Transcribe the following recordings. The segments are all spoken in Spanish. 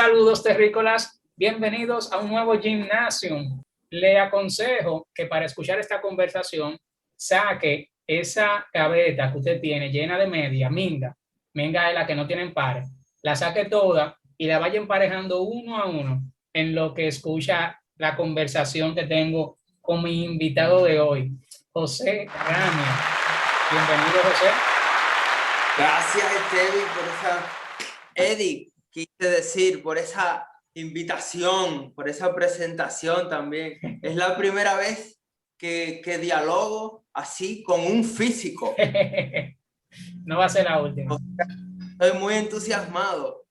Saludos terrícolas, bienvenidos a un nuevo Gymnasium. Le aconsejo que para escuchar esta conversación saque esa gaveta que usted tiene llena de media, minga es la que no tienen pares, la saque toda y la vaya emparejando uno a uno en lo que escucha la conversación que tengo con mi invitado de hoy, José Ramia. Bienvenido, José. Gracias, Eddie, quise decir, por esa invitación, por esa presentación también. Es la primera vez que dialogo así con un físico. No va a ser la última. Estoy muy entusiasmado.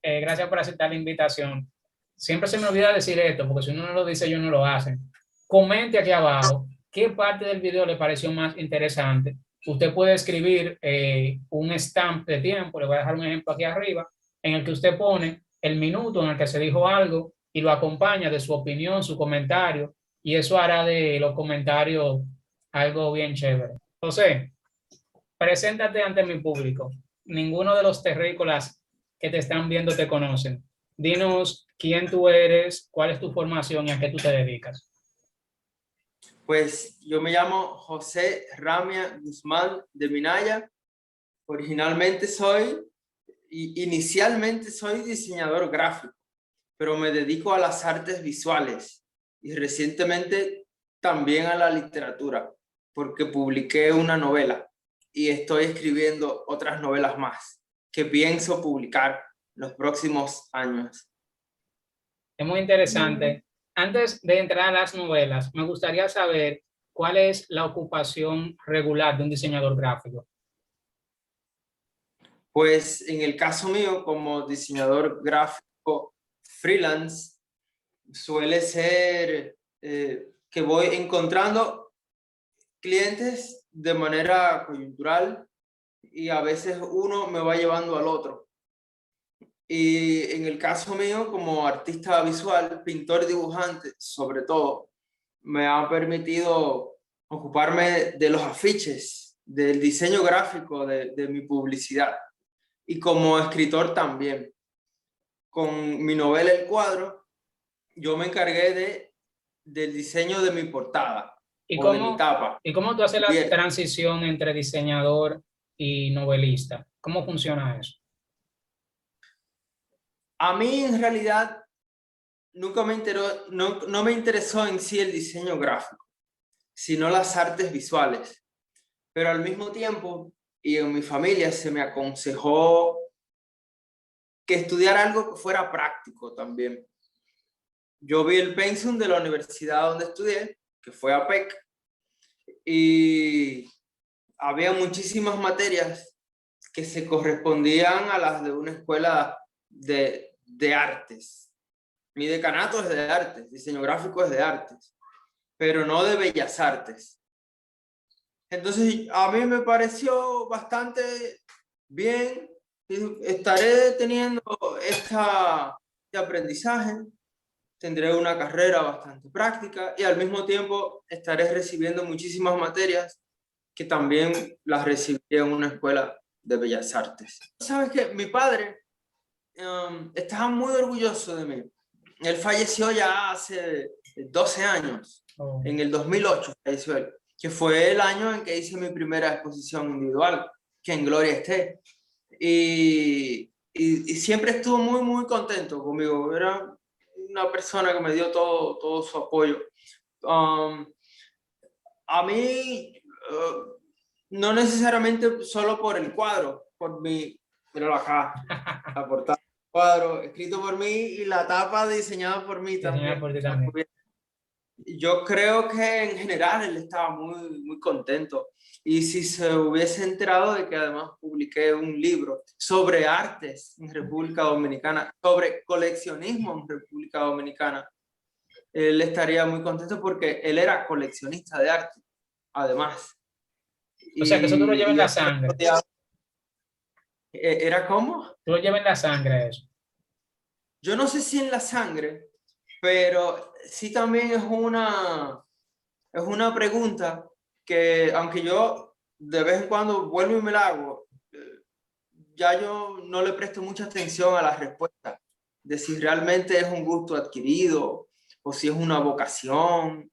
Gracias por aceptar la invitación. Siempre se me olvida decir esto, porque si uno no lo dice, ellos no lo hacen. Comente aquí abajo qué parte del video le pareció más interesante. Usted puede escribir un stamp de tiempo, le voy a dejar un ejemplo aquí arriba, en el que usted pone el minuto en el que se dijo algo y lo acompaña de su opinión, su comentario, y eso hará de los comentarios algo bien chévere. José, preséntate ante mi público. Ninguno de los terrícolas que te están viendo te conocen. Dinos quién tú eres, cuál es tu formación y a qué tú te dedicas. Pues yo me llamo José Ramia Guzmán de Minaya. Inicialmente soy diseñador gráfico, pero me dedico a las artes visuales y recientemente también a la literatura, porque publiqué una novela y estoy escribiendo otras novelas más que pienso publicar en los próximos años. Es muy interesante. Antes de entrar a las novelas, me gustaría saber cuál es la ocupación regular de un diseñador gráfico. Pues en el caso mío, como diseñador gráfico freelance, suele ser que voy encontrando clientes de manera coyuntural y a veces uno me va llevando al otro. Y en el caso mío, como artista visual, pintor y dibujante, sobre todo, me ha permitido ocuparme de los afiches, del diseño gráfico de mi publicidad. Y como escritor también. Con mi novela El Cuadro, yo me encargué del diseño de mi portada o de mi tapa. ¿Y cómo tú haces la transición entre diseñador y novelista? ¿Cómo funciona eso? A mí en realidad nunca no me interesó en sí el diseño gráfico, sino las artes visuales. Pero al mismo tiempo, y en mi familia se me aconsejó que estudiar algo que fuera práctico también. Yo vi el pensum de la universidad donde estudié, que fue APEC, y había muchísimas materias que se correspondían a las de una escuela de artes. Mi decanato es de artes, diseño gráfico es de artes, pero no de bellas artes. Entonces a mí me pareció bastante bien, estaré teniendo este aprendizaje, tendré una carrera bastante práctica y al mismo tiempo estaré recibiendo muchísimas materias que también las recibí en una escuela de bellas artes. Sabes que mi padre estaba muy orgulloso de mí. Él falleció ya hace 12 años, en el 2008 falleció él, que fue el año en que hice mi primera exposición individual, que en gloria esté. Y siempre estuvo muy contento conmigo. Era una persona que me dio todo su apoyo. A mí, no necesariamente solo por el cuadro, por mi, míralo acá, la portada del cuadro, escrito por mí y la tapa diseñada por mí también. Por ti también. Yo creo que en general él estaba muy contento. Y si se hubiese enterado de que además publiqué un libro sobre artes en República Dominicana, sobre coleccionismo en República Dominicana, él estaría muy contento porque él era coleccionista de arte, además. O sea, que eso tú lo llevas en la sangre. ¿Era cómo? Tú lo llevas en la sangre eso. Yo no sé si en la sangre, pero sí también es una pregunta que, aunque yo de vez en cuando vuelvo y me la hago, ya yo no le presto mucha atención a la respuesta. de si realmente es un gusto adquirido o si es una vocación.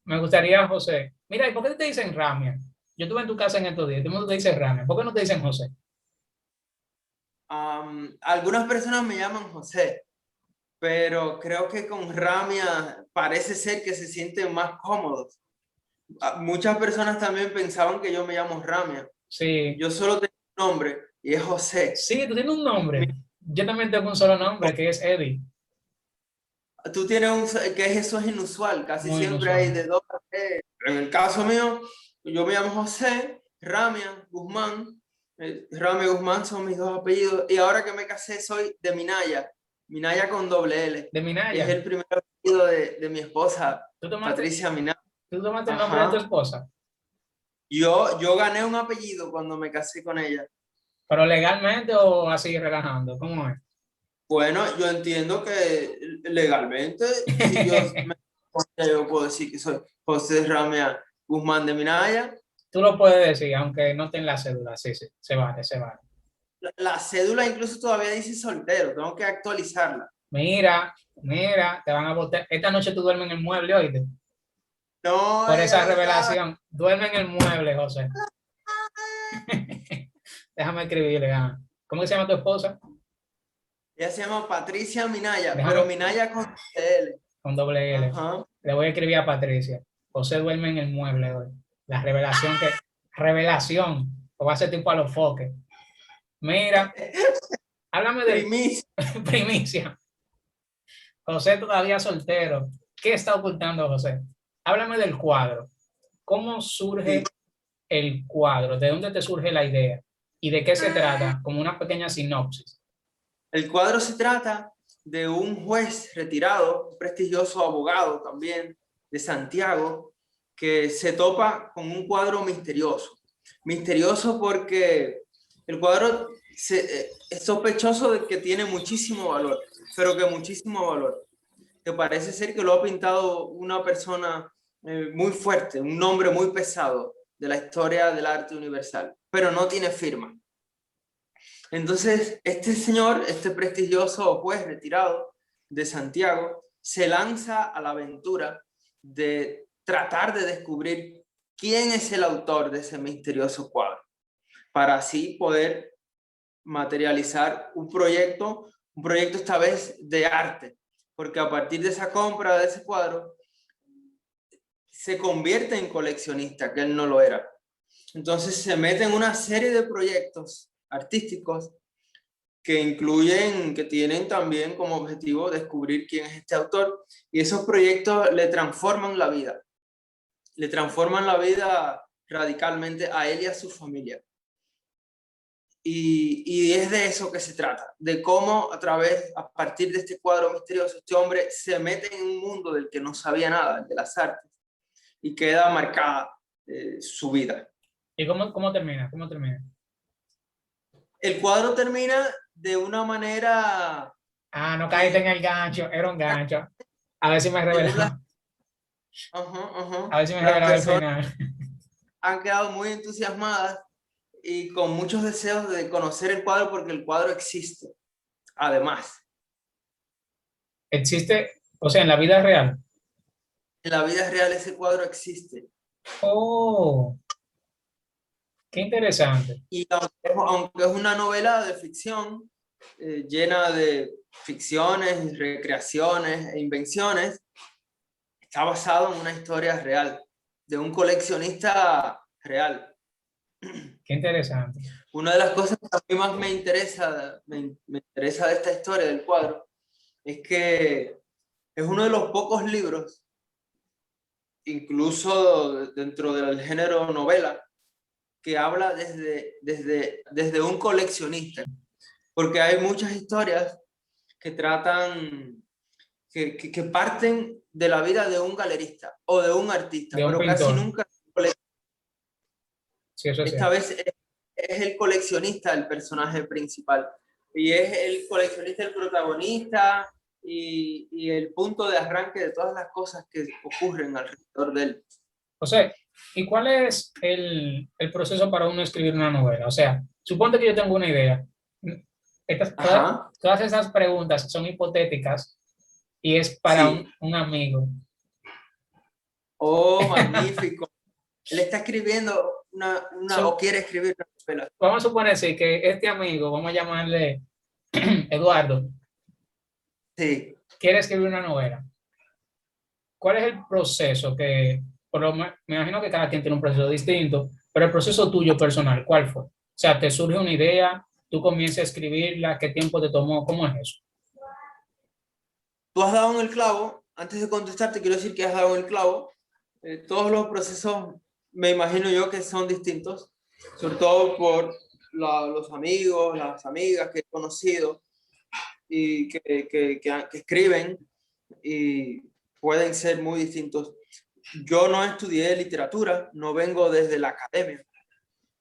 Me gustaría, José. Mira, ¿y por qué te dicen Ramia? Yo estuve en tu casa en estos días, todo el mundo te dice Ramia. ¿Por qué no te dicen José? Algunas personas me llaman José, pero creo que con Ramia parece ser que se sienten más cómodos. Muchas personas también pensaban que yo me llamo Ramia. Sí. Yo solo tengo un nombre y es José. Sí, tú tienes un nombre. Yo también tengo un solo nombre, que es Eddie. Tú tienes eso es inusual, casi Muy siempre hay inusual. de dos a tres. En el caso mío, yo me llamo José, Ramia, Guzmán. Ramia y Guzmán son mis dos apellidos. Y ahora que me casé soy de Minaya, Minaya con doble L, De que es Minaya. el primer apellido de mi esposa, ¿Tú tomaste, Patricia Minaya. tú tomaste el nombre de tu Ajá. esposa? Yo gané un apellido cuando me casé con ella. ¿Pero legalmente o así relajando? ¿Cómo es? Bueno, yo entiendo que legalmente, si yo puedo decir que soy José Ramia Guzmán de Minaya. Tú lo puedes decir, aunque no esté en la cédula. Sí, sí, se vale, se vale. La cédula incluso todavía dice soltero, tengo que actualizarla. Mira, mira, te van a botar. Esta noche tú duermes en el mueble, oíste. No, Por esa ella, revelación. Duerme en el mueble, José. Déjame escribirle. ¿Cómo se llama tu esposa? ella se llama Patricia Minaya, pero Déjame Minaya con L. con doble L. Ajá. Le voy a escribir a Patricia. José duerme en el mueble hoy. La revelación que. Revelación. O va a ser tipo a los foques. Mira, háblame del Primicia. primicia. José todavía soltero. ¿Qué está ocultando José? Háblame del cuadro. ¿Cómo surge Sí. el cuadro? ¿De dónde te surge la idea? ¿Y de qué se trata? Como una pequeña sinopsis. El cuadro se trata de un juez retirado, un prestigioso abogado también de Santiago, que se topa con un cuadro misterioso. Misterioso porque el cuadro es sospechoso de que tiene muchísimo valor, pero que muchísimo valor. Que parece ser que lo ha pintado una persona muy fuerte, un nombre muy pesado de la historia del arte universal, pero no tiene firma. Entonces, este señor, este prestigioso juez retirado de Santiago, se lanza a la aventura de tratar de descubrir quién es el autor de ese misterioso cuadro, para así poder materializar un proyecto esta vez de arte, porque a partir de esa compra de ese cuadro, se convierte en coleccionista, que él no lo era. Entonces se mete en una serie de proyectos artísticos que incluyen, que tienen también como objetivo descubrir quién es este autor, y esos proyectos le transforman la vida radicalmente a él y a su familia. Y es de eso que se trata, de cómo a partir de este cuadro misterioso, este hombre se mete en un mundo del que no sabía nada, de las artes, y queda marcada su vida. ¿Y cómo termina? ¿Cómo termina? El cuadro termina de una manera Ah, no caíste en que el gancho, era un gancho. A ver si me según revelaba. A ver si me las revelaba el personas final. han quedado muy entusiasmadas y con muchos deseos de conocer el cuadro porque el cuadro existe. Además, Existe, o sea, en la vida real. en la vida real ese cuadro existe. Oh, qué interesante. Y aunque es una novela de ficción, llena de ficciones, recreaciones e invenciones, está basado en una historia real, de un coleccionista real. Qué interesante. Una de las cosas que a mí más me interesa de esta historia del cuadro es que es uno de los pocos libros, incluso dentro del género novela, que habla desde un coleccionista, porque hay muchas historias que tratan, que parten de la vida de un galerista o de un artista, De un pero casi pintor. nunca. Sí, eso es Esta cierto. vez es el coleccionista el personaje principal y es el coleccionista el protagonista y el punto de arranque de todas las cosas que ocurren alrededor de él. José, ¿y cuál es el proceso para uno escribir una novela? O sea, suponte que yo tengo una idea. Ajá. Todas esas preguntas son hipotéticas y es para Sí. un amigo. Oh, magnífico. Él está escribiendo o So, quiere escribir una novela. vamos a suponer sí, que este amigo, vamos a llamarle Eduardo, Sí. quiere escribir una novela. ¿Cuál es el proceso que, me imagino que cada quien tiene un proceso distinto, pero el proceso tuyo personal, ¿cuál fue? O sea, te surge una idea, tú comienzas a escribirla, ¿qué tiempo te tomó? ¿Cómo es eso? Tú has dado en el clavo. Antes de contestarte, quiero decir que has dado en el clavo. Todos los procesos, me imagino yo que son distintos, sobre todo por los amigos, las amigas que he conocido y que escriben y pueden ser muy distintos. Yo no estudié literatura, no vengo desde la academia.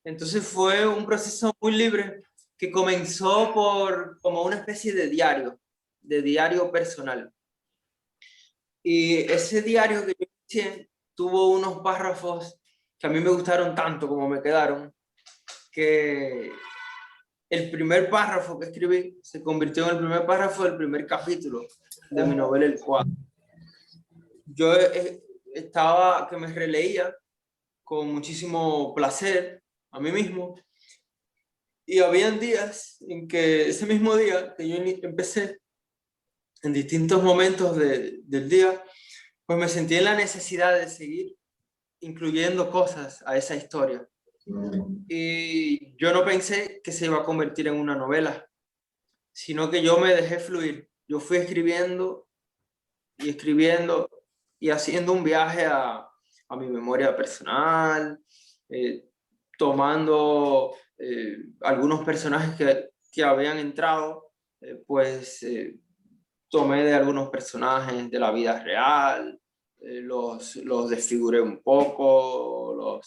Entonces fue un proceso muy libre que comenzó por como una especie de diario personal. Y ese diario que yo inicié tuvo unos párrafos que a mí me gustaron tanto como me quedaron, que el primer párrafo que escribí se convirtió en el primer párrafo del primer capítulo de mi novela El Cuadro. Yo estaba que me releía con muchísimo placer a mí mismo y habían días en que ese mismo día que yo empecé, en distintos momentos del día, pues me sentí en la necesidad de seguir incluyendo cosas a esa historia. Y yo no pensé que se iba a convertir en una novela, sino que yo me dejé fluir. Yo fui escribiendo y haciendo un viaje a mi memoria personal, tomando algunos personajes que habían entrado, tomé de algunos personajes de la vida real, los desfiguré un poco,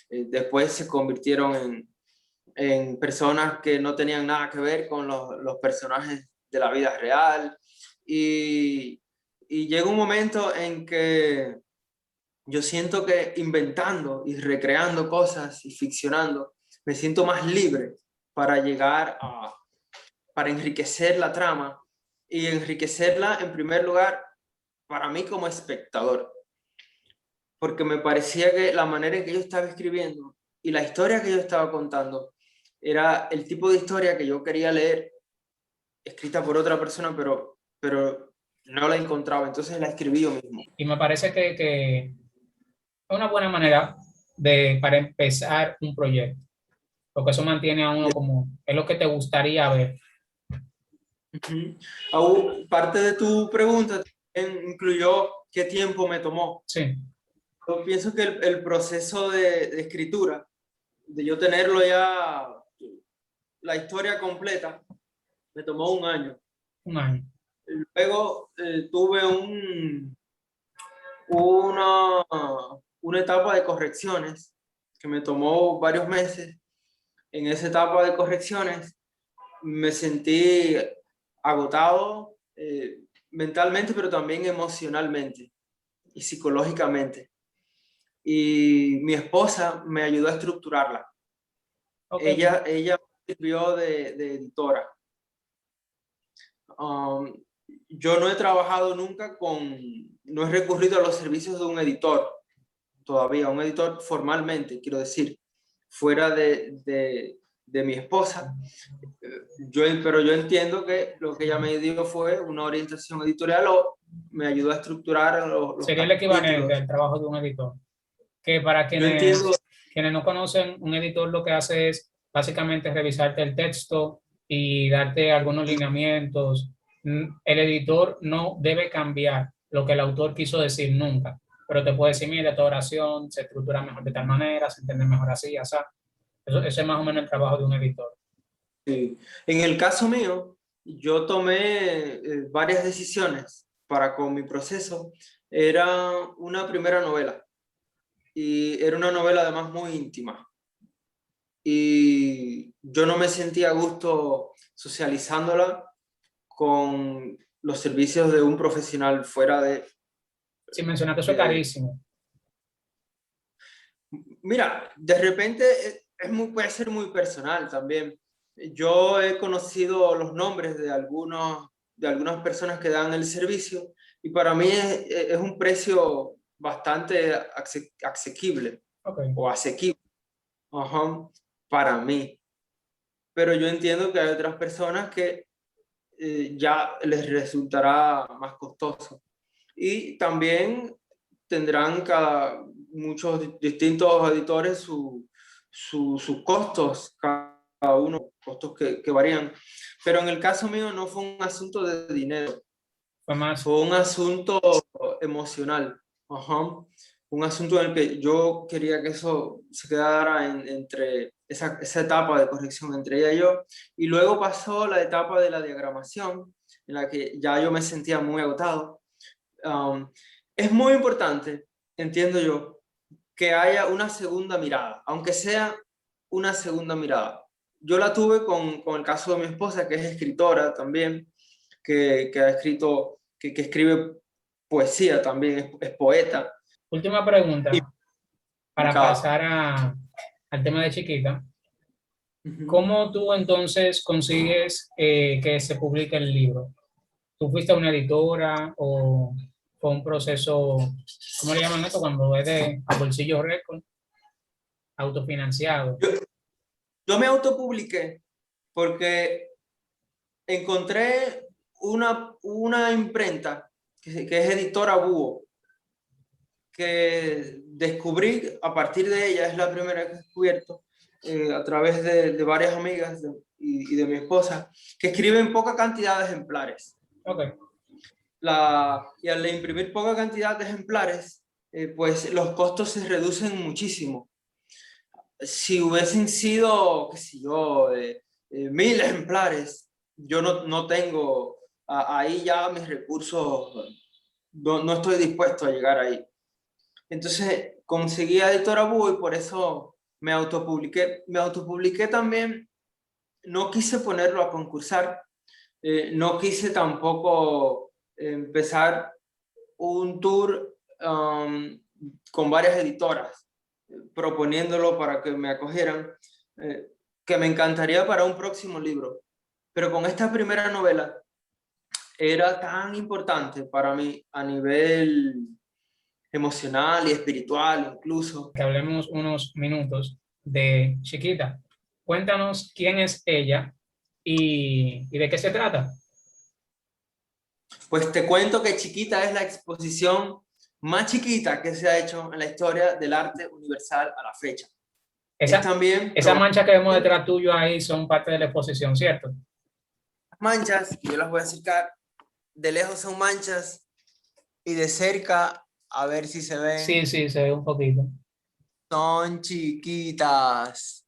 después se convirtieron en personas que no tenían nada que ver con los personajes de la vida real. Y, y llega un momento en que yo siento que inventando y recreando cosas y ficcionando, me siento más libre para para enriquecer la trama y enriquecerla en primer lugar para mí como espectador, porque me parecía que la manera en que yo estaba escribiendo y la historia que yo estaba contando era el tipo de historia que yo quería leer, escrita por otra persona, pero no la encontraba, entonces la escribí yo mismo. Y me parece que es una buena manera para empezar un proyecto, porque eso mantiene a uno como, es lo que te gustaría ver. Ujú. Parte de tu pregunta incluyó qué tiempo me tomó. Sí, Yo pienso que el proceso de escritura, de yo tenerlo ya, la historia completa, me tomó un año. un año. Luego tuve una, una etapa de correcciones que me tomó varios meses. En esa etapa de correcciones me sentí agotado mentalmente, pero también emocionalmente y psicológicamente. Y mi esposa me ayudó a estructurarla. Ok, Ella me sirvió de editora. Um, yo no he trabajado nunca no he recurrido a los servicios de un editor todavía, un editor formalmente, quiero decir, fuera de mi esposa. Pero yo entiendo que lo que ella me dio fue una orientación editorial o me ayudó a estructurar los sería el equivalente capítulos. al trabajo de un editor. Que para Yo entiendo. quienes no conocen, un editor lo que hace es básicamente revisarte el texto y darte algunos lineamientos. El editor no debe cambiar lo que el autor quiso decir nunca, pero te puede decir, mira, esta oración se estructura mejor de tal manera, se entiende mejor así, así. Eso es más o menos el trabajo de un editor. Sí. En el caso mío, yo tomé varias decisiones para con mi proceso. Era una primera novela y era una novela además muy íntima. Y yo no me sentía a gusto socializándola con los servicios de un profesional fuera Si mencionaste eso es de... carísimo. Mira, de repente puede ser muy personal también. Yo he conocido los nombres de algunas personas que dan el servicio y para mí es un precio bastante asequible Ok. o asequible, ajá, para mí. Pero yo entiendo que hay otras personas que ya les resultará más costoso. Y también tendrán muchos distintos editores sus costos, cada uno, costos que varían. Pero en el caso mío no fue un asunto de dinero, Fue más, fue un asunto emocional. Ajá. Un asunto en el que yo quería que eso se quedara entre esa etapa de corrección entre ella y yo. Y luego pasó la etapa de la diagramación, en la que ya yo me sentía muy agotado. Um, es muy importante, entiendo yo, que haya una segunda mirada, aunque sea una segunda mirada. Yo la tuve con el caso de mi esposa, que es escritora también, que ha escrito, que escribe poesía también, es poeta. última Y pregunta para complicado. pasar al tema de Chiquita. Ujú. ¿Cómo tú entonces consigues que se publique el libro? ¿Tú fuiste a una editora o fue un proceso, cómo le llaman esto cuando es de a bolsillo récord, autofinanciado? Yo, yo me autopubliqué porque encontré una imprenta que es Editora Búho, que descubrí a partir de ella, es la primera que he descubierto, a través de varias amigas y de mi esposa, que escriben poca cantidad de ejemplares. Ok, Y al imprimir poca cantidad de ejemplares, pues los costos se reducen muchísimo. Si hubiesen sido, qué sé yo, 1000 ejemplares, yo no tengo ahí ya mis recursos, no estoy dispuesto a llegar ahí. Entonces conseguí a Editora Búho y por eso me autopubliqué. Me autopubliqué también, no quise ponerlo a concursar, no quise tampoco empezar un tour con varias editoras, proponiéndolo para que me acogieran, eh, que me encantaría para un próximo libro. Pero con esta primera novela era tan importante para mí a nivel emocional y espiritual incluso. que hablemos unos minutos de Chiquita. Cuéntanos quién es ella y de qué se trata. Pues te cuento que Chiquita es la exposición más chiquita que se ha hecho en la historia del arte universal a la fecha. Es Esa, también esas manchas que vemos probablemente detrás tuyo ahí son parte de la exposición, ¿cierto? manchas, yo las voy a acercar, de lejos son manchas y de cerca, a ver si se Sí, ven, sí, se ve un poquito. son chiquitas.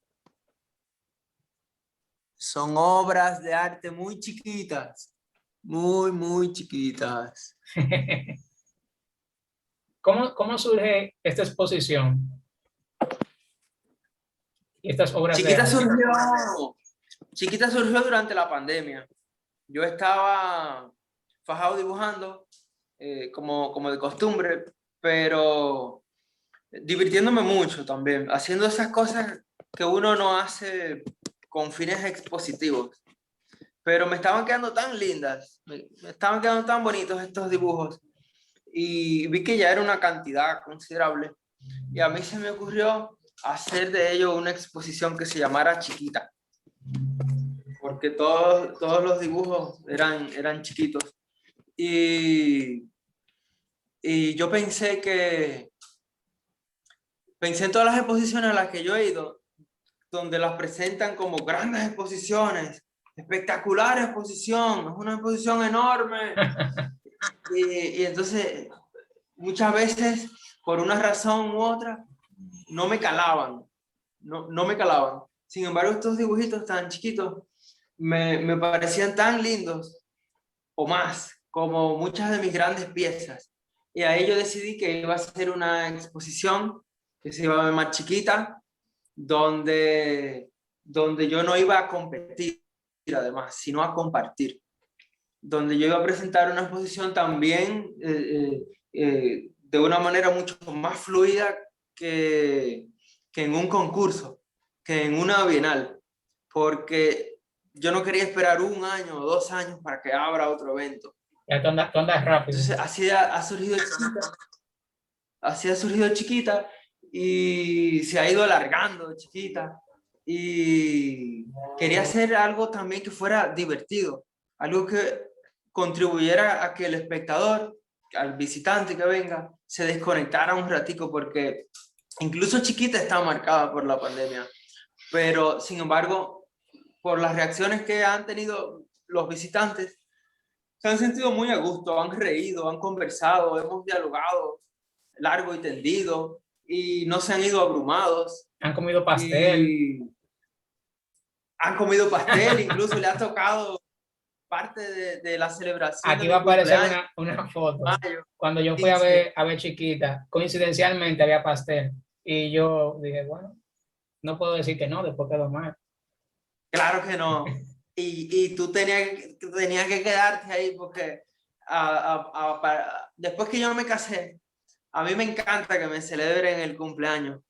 Son obras de arte muy chiquitas, muy chiquitas. ¿Cómo surge esta exposición y estas obras de Chiquita arte? surgió, chiquita surgió durante la pandemia. Yo estaba fajado dibujando, como de costumbre, pero divirtiéndome mucho también, haciendo esas cosas que uno no hace con fines expositivos. Pero me estaban quedando tan lindas, me estaban quedando tan bonitos estos dibujos y vi que ya era una cantidad considerable y a mí se me ocurrió hacer de ello una exposición que se llamara Chiquita, porque todos los dibujos eran chiquitos y, y yo pensé en todas las exposiciones a las que yo he ido, donde las presentan como grandes exposiciones, espectacular exposición, es una exposición enorme. Y entonces, muchas veces, por una razón u otra, no me calaban, no me calaban. Sin embargo, estos dibujitos tan chiquitos me parecían tan lindos, o más, como muchas de mis grandes piezas. Y ahí yo decidí que iba a hacer una exposición que se iba a llamar Chiquita, donde yo no iba a competir, además, sino a compartir. Donde yo iba a presentar una exposición también de una manera mucho más fluida que en un concurso, que en una bienal, porque yo no quería esperar 1 año o 2 años para que abra otro evento. Ya tú andas rápido. Entonces así ha surgido Chiquita, así ha surgido Chiquita y se ha ido alargando Chiquita. Y quería hacer algo también que fuera divertido, algo que contribuyera a que el espectador, al visitante que venga, se desconectara un ratico, porque incluso Chiquita está marcada por la pandemia, pero sin embargo, por las reacciones que han tenido los visitantes, se han sentido muy a gusto, han reído, han conversado, hemos dialogado largo y tendido y no se han ido abrumados. Han comido pastel. Y han comido pastel, incluso le ha tocado parte de la celebración. Aquí va a aparecer una foto. Cuando yo fui a ver Chiquita, coincidencialmente había pastel. Y yo dije, bueno, no puedo decir que no, después quedó mal. Claro que no. Y tú tenías que quedarte ahí porque después que yo me casé, a mí me encanta que me celebren el cumpleaños.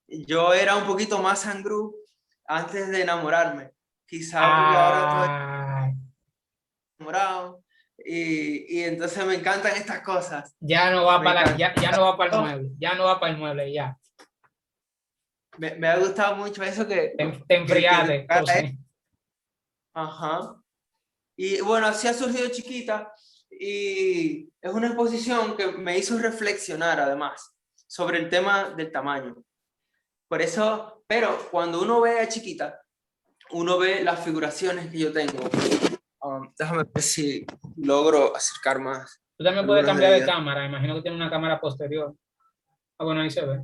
Yo era un poquito más sangrú antes de enamorarme. Quizá porque ahora estoy enamorado. Y entonces me encantan estas cosas. Ya no va para ya no va para el mueble. Ya no va para el mueble, ya. Me ha gustado mucho eso que... Te enfriaste. Ajá. Y bueno, así ha surgido Chiquita. Y es una exposición que me hizo reflexionar además sobre el tema del tamaño. Por eso, pero cuando uno ve a Chiquita, uno ve las figuraciones que yo tengo. Déjame ver si logro acercar más. Tú también puedes cambiar de cámara. Imagino que tiene una cámara posterior. Ah, bueno, ahí se ve.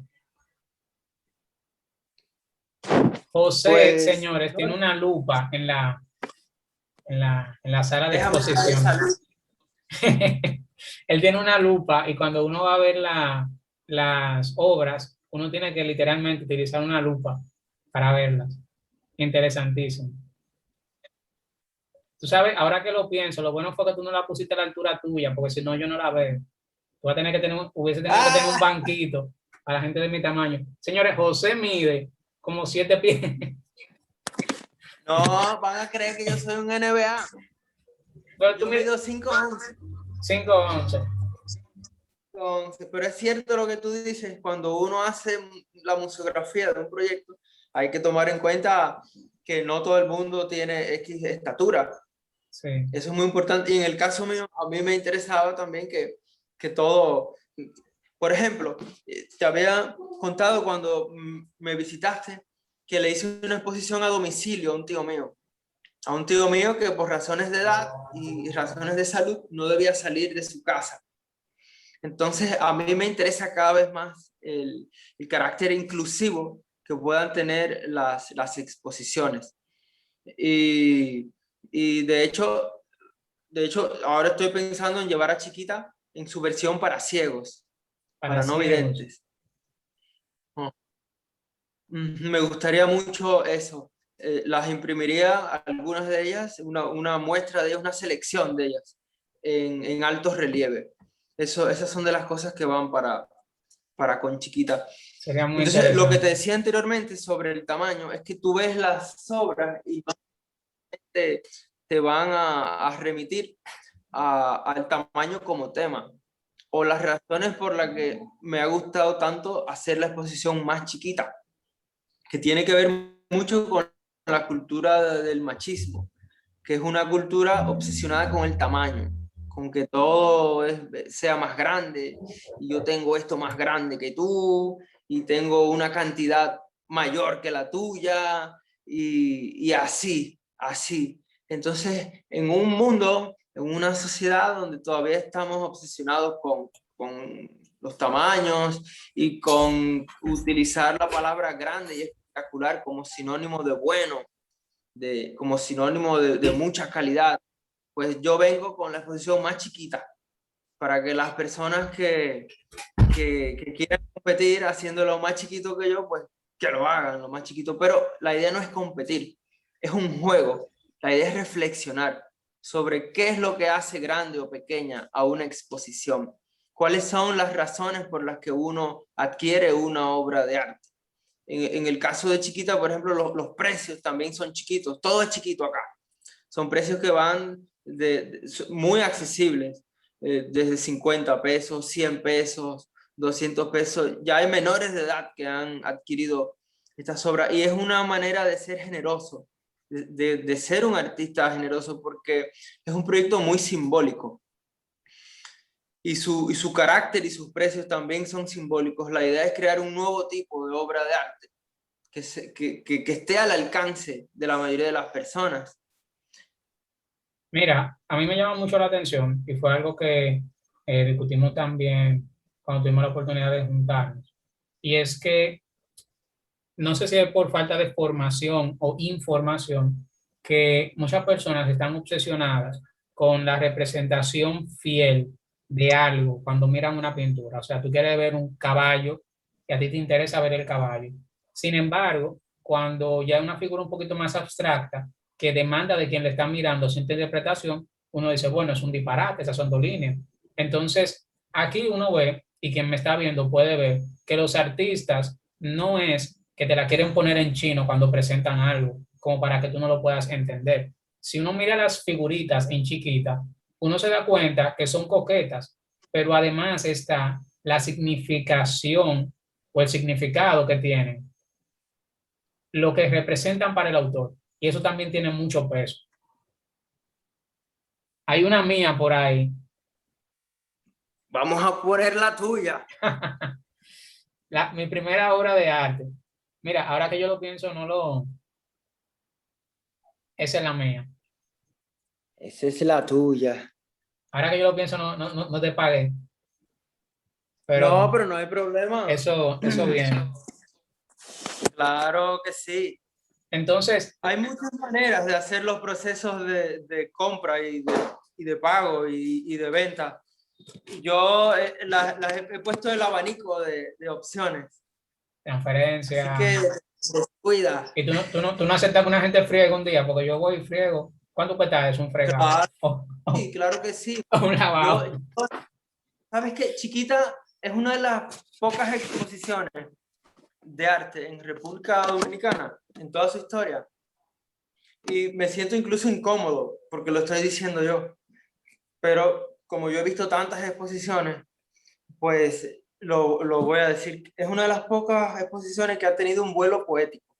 José, pues, señores, tiene una lupa en la sala de exposición. Él tiene una lupa y cuando uno va a ver las obras, uno tiene que literalmente utilizar una lupa para verlas. Interesantísimo. Tú sabes, ahora que lo pienso, lo bueno fue que tú no la pusiste a la altura tuya, porque si no yo no la veo. Tú vas a tener que tener, hubiese tenido que tener un banquito para la gente de mi tamaño. Señores, José mide como 7 pies. No, van a creer que yo soy un NBA. Pero tú mides 5'11". 5'11". Pero es cierto lo que tú dices, cuando uno hace la museografía de un proyecto, hay que tomar en cuenta que no todo el mundo tiene X estatura. Sí. Eso es muy importante. Y en el caso mío, a mí me interesaba también que todo... Por ejemplo, te había contado cuando me visitaste que le hice una exposición a domicilio a un tío mío. A un tío mío que por razones de edad y razones de salud no debía salir de su casa. Entonces, a mí me interesa cada vez más el carácter inclusivo que puedan tener las exposiciones. Y de hecho, ahora estoy pensando en llevar a Chiquita en su versión para ciegos, para no videntes. Me gustaría mucho eso. Las imprimiría, algunas de ellas, una muestra de ellas, una selección de ellas en alto relieve. Esas son de las cosas que van para con Chiquita. Sería muy Entonces, lo que te decía anteriormente sobre el tamaño es que tú ves las obras y te van a remitir al tamaño como tema, o las razones por las que me ha gustado tanto hacer la exposición más chiquita, que tiene que ver mucho con la cultura del machismo, que es una cultura obsesionada con el tamaño, con que todo sea más grande, y yo tengo esto más grande que tú, y tengo una cantidad mayor que la tuya, y así. Entonces, en un mundo, en una sociedad donde todavía estamos obsesionados con los tamaños y con utilizar la palabra grande y espectacular como sinónimo de bueno, como sinónimo de mucha calidad, pues yo vengo con la exposición más chiquita para que las personas que quieran competir haciéndolo más chiquito que yo, pues que lo hagan lo más chiquito. Pero la idea no es competir, es un juego. La idea es reflexionar sobre qué es lo que hace grande o pequeña a una exposición. ¿Cuáles son las razones por las que uno adquiere una obra de arte? En el caso de Chiquita, por ejemplo, los precios también son chiquitos. Todo es chiquito acá. Son precios que van muy accesibles, desde 50 pesos, 100 pesos, 200 pesos. Ya hay menores de edad que han adquirido estas obras y es una manera de ser generoso, de ser un artista generoso, porque es un proyecto muy simbólico. Y su carácter y sus precios también son simbólicos. La idea es crear un nuevo tipo de obra de arte que esté al alcance de la mayoría de las personas. Mira, a mí me llama mucho la atención y fue algo que discutimos también cuando tuvimos la oportunidad de juntarnos. Y es que no sé si es por falta de formación o información que muchas personas están obsesionadas con la representación fiel de algo cuando miran una pintura. O sea, tú quieres ver un caballo y a ti te interesa ver el caballo. Sin embargo, cuando ya es una figura un poquito más abstracta que demanda de quien le está mirando cierta interpretación, uno dice, bueno, es un disparate, esas son dos líneas. Entonces, aquí uno ve, y quien me está viendo puede ver, que los artistas no es que te la quieren poner en chino cuando presentan algo, como para que tú no lo puedas entender. Si uno mira las figuritas en chiquita, uno se da cuenta que son coquetas, pero además está la significación o el significado que tienen, lo que representan para el autor. Y eso también tiene mucho peso. Hay una mía por ahí. Vamos a poner la tuya. Mi primera obra de arte. Mira, ahora que yo lo pienso, no lo... Esa es la mía. Esa es la tuya. Ahora que yo lo pienso, no te pagué. No, Pero pero no hay problema. eso viene. Claro que sí. Entonces, Hay muchas maneras de hacer los procesos de compra y de pago y de venta. Yo he puesto el abanico de opciones. Así transferencia. que descuida. Y tú no aceptas que una gente friegue un día, porque yo voy y friego. ¿Cuánto cuesta eso? Un fregado. Claro, O, sí, claro que sí. un lavado. ¿Sabes qué? Chiquita es una de las pocas exposiciones de arte en República Dominicana, en toda su historia. Y me siento incluso incómodo porque lo estoy diciendo yo. Pero como yo he visto tantas exposiciones, pues lo voy a decir. Es una de las pocas exposiciones que ha tenido un vuelo poético.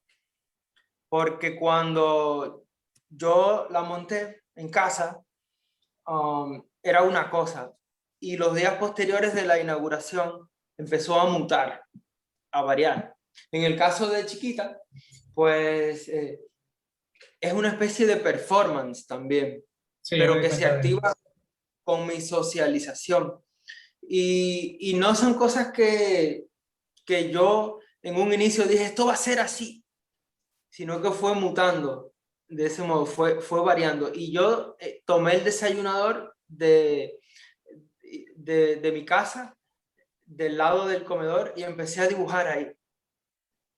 Porque cuando yo la monté en casa, era una cosa. Y los días posteriores de la inauguración empezó a mutar, a variar. En el caso de Chiquita, pues es una especie de performance también, Sí, yo me pero di que se cuenta de eso. activa con mi socialización. Y no son cosas que yo en un inicio dije, esto va a ser así, sino que fue mutando de ese modo, fue variando. Y yo tomé el desayunador de mi casa, del lado del comedor, y empecé a dibujar ahí.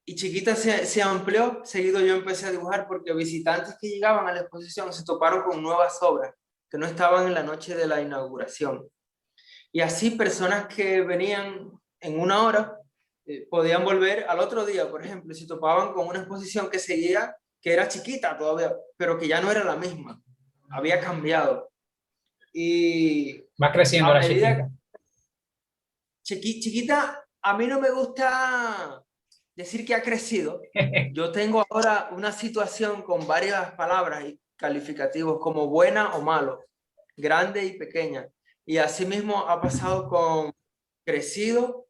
Y Chiquita se amplió, seguido yo empecé a dibujar porque visitantes que llegaban a la exposición se toparon con nuevas obras que no estaban en la noche de la inauguración. Y así personas que venían en una hora podían volver al otro día, por ejemplo, y se topaban con una exposición que seguía, que era chiquita todavía, pero que ya no era la misma, había cambiado. Y Va creciendo a la medida chiquita. Chiquita, a mí no me gusta decir que ha crecido. Yo tengo ahora una situación con varias palabras y calificativos como buena o malo, grande y pequeña. Y asimismo ha pasado con crecido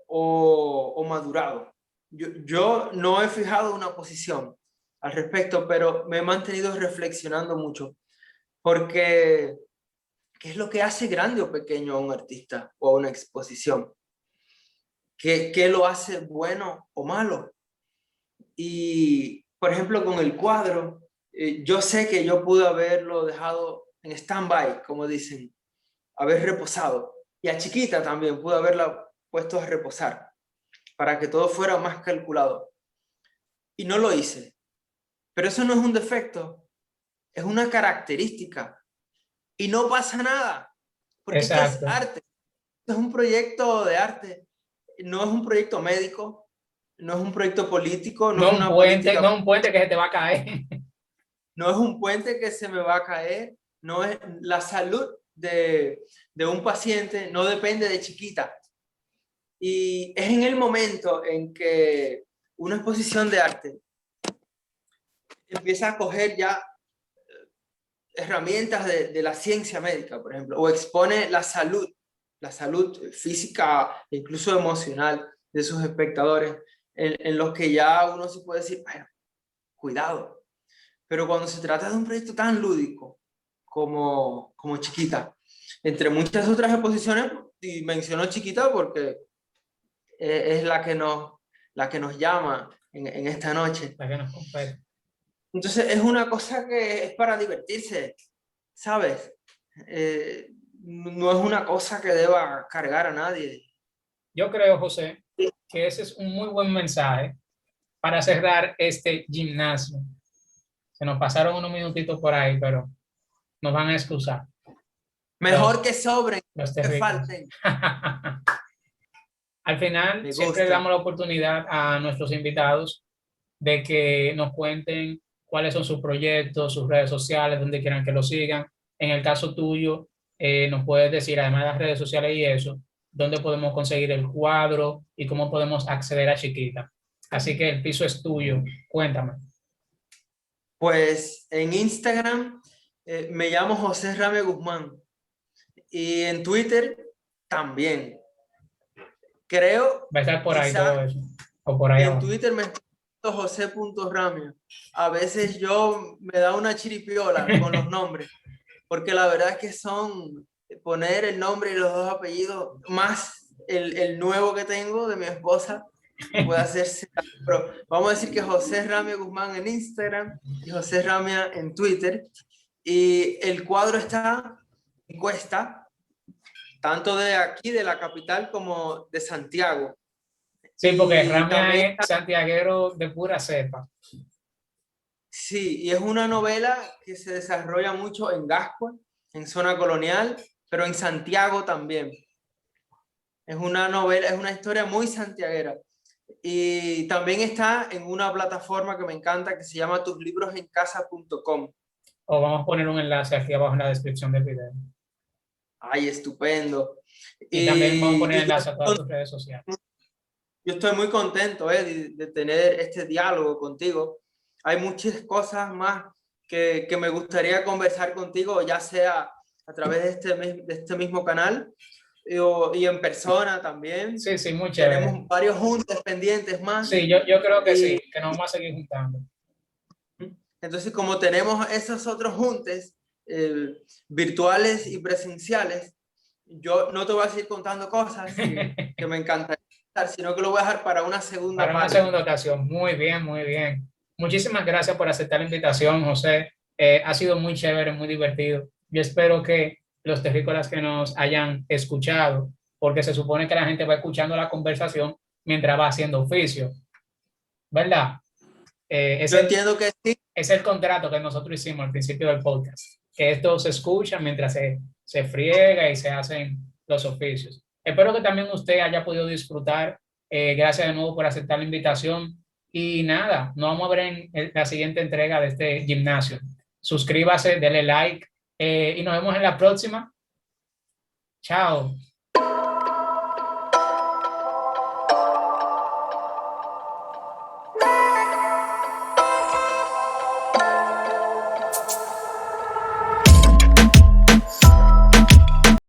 o madurado. Yo no he fijado una posición al respecto, pero me he mantenido reflexionando mucho, porque ¿qué es lo que hace grande o pequeño a un artista o a una exposición? ¿Qué lo hace bueno o malo? Y, por ejemplo, con el cuadro, yo sé que yo pude haberlo dejado en stand-by, como dicen, haber reposado. Y a Chiquita también pude haberla puesto a reposar para que todo fuera más calculado. Y no lo hice. Pero eso no es un defecto, es una característica. Y no pasa nada, porque es que es Exacto. arte. Es un proyecto de arte, no es un proyecto médico, no es un proyecto político, no es una política. No un puente que se te va a caer. no es un puente que se me va a caer, no es la salud de un paciente, no depende de Chiquita. Y es en el momento en que una exposición de arte empieza a coger ya herramientas de la ciencia médica, por ejemplo, o expone la salud física e incluso emocional de sus espectadores, en los que ya uno se puede decir, bueno, cuidado. Pero cuando se trata de un proyecto tan lúdico como Chiquita, entre muchas otras exposiciones, y menciono Chiquita porque es la que nos llama en esta noche. La que nos compete. Entonces es una cosa que es para divertirse, ¿sabes? No es una cosa que deba cargar a nadie. Yo creo, José, que ese es un muy buen mensaje para cerrar este gimnasio. Se nos pasaron unos minutitos por ahí, pero nos van a excusar. Mejor que sobren, Los que terrícolas. falten. Al final, Me siempre gusta. damos la oportunidad a nuestros invitados de que nos cuenten cuáles son sus proyectos, sus redes sociales, donde quieran que lo sigan. En el caso tuyo, nos puedes decir, además de las redes sociales y eso, dónde podemos conseguir el cuadro y cómo podemos acceder a Chiquita. Así que el piso es tuyo. Cuéntame. Pues en Instagram me llamo José Rame Guzmán y en Twitter también. Creo, Va a estar por ahí quizá todo eso. O por ahí en abajo. Twitter me José.Ramio. A veces yo me da una chiripiola con los nombres, porque la verdad es que son poner el nombre y los dos apellidos, más el nuevo que tengo de mi esposa, puede hacerse. Pero vamos a decir que José Ramia Guzmán en Instagram y José Ramia en Twitter. Y el cuadro está en Cuesta, tanto de aquí, de la capital, como de Santiago. Sí, porque Y Ramia también es santiaguero de pura cepa. sí, y es una novela que se desarrolla mucho en Gascue, en zona colonial, pero en Santiago también. Es una novela, es una historia muy santiaguera. Y también está en una plataforma que me encanta que se llama tuslibrosencasa.com. O vamos a poner un enlace aquí abajo en la descripción del video. Ay, estupendo. Y también vamos a poner Y enlace a todas tus redes sociales. yo estoy muy contento de tener este diálogo contigo. Hay muchas cosas más que me gustaría conversar contigo, ya sea a través de este mismo canal y en persona también. Sí, sí, muy chévere. Tenemos varios juntos pendientes más. Sí, yo creo que sí, que nos vamos a seguir juntando. Entonces, como tenemos esos otros juntes virtuales y presenciales, yo no te voy a seguir contando cosas que me encantaría, sino que lo voy a dejar para una segunda Para una parte. segunda ocasión. Muy bien, muy bien. Muchísimas gracias por aceptar la invitación, José. Ha sido muy chévere, muy divertido. Yo espero que los terrícolas que nos hayan escuchado, porque se supone que la gente va escuchando la conversación mientras va haciendo oficio, ¿verdad? Yo entiendo que sí. Es el contrato que nosotros hicimos al principio del podcast, que esto se escucha mientras se friega y se hacen los oficios. Espero que también usted haya podido disfrutar. Gracias de nuevo por aceptar la invitación. Y nada, nos vamos a ver en la siguiente entrega de este gimnasio. Suscríbase, dele like y nos vemos en la próxima. Chao.